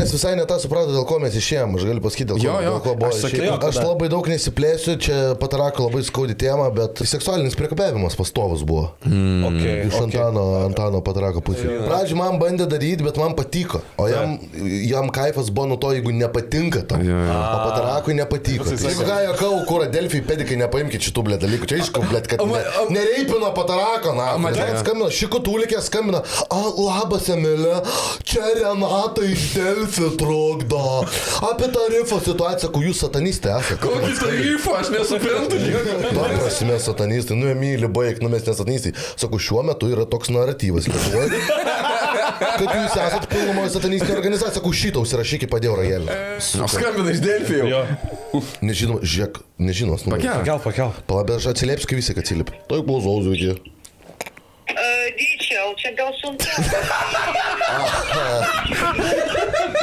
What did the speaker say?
žmonės visai ne tą suprato, dėl ko mes išėjom. Aš galiu pasakyti, dėl ko buvo išėjom. Aš labai daug nesiplėsiu, čia patarako labai skaudi tema, bet seksualinis priekabiavimas pastovus buvo. Iš Antano patarako pusės. Pradžiui man bandė daryti, bet man patiko. O jam kaifas buvo nuo to, jeigu nepatinka tam. O patarakui nepatiko. Jeigu ką jokau, kur Delfijai pedikai nepaimkit šitų blė dalykų. Čia aišku, blė, kad nereipino patarako. Skambina, šikutūlikė skambina. Labas, Emilė. Čia Renata iš Delfi trukdo. Apie tarifo situaciją, kur jūs satanistai esate. Kokį tarifą, aš nesuprantu. Dar prasime satanistai, Emilė, baig, mes nesatanistai. Sakau, šiuo metu yra toks naratyvas Lietuvoje, kad jūs esate pilnumoje satanistinė organizacija. Sakau, šitą užsirašykit, padėjau ragelį. Skambina iš Delfi jau. Nežinau, žiūrėk, nežinos. Pakel. Palabė, aš atsiliepsiu, kai visi atsiliep. Tai klausau, Zvikį. Дичал, čia gal sunku.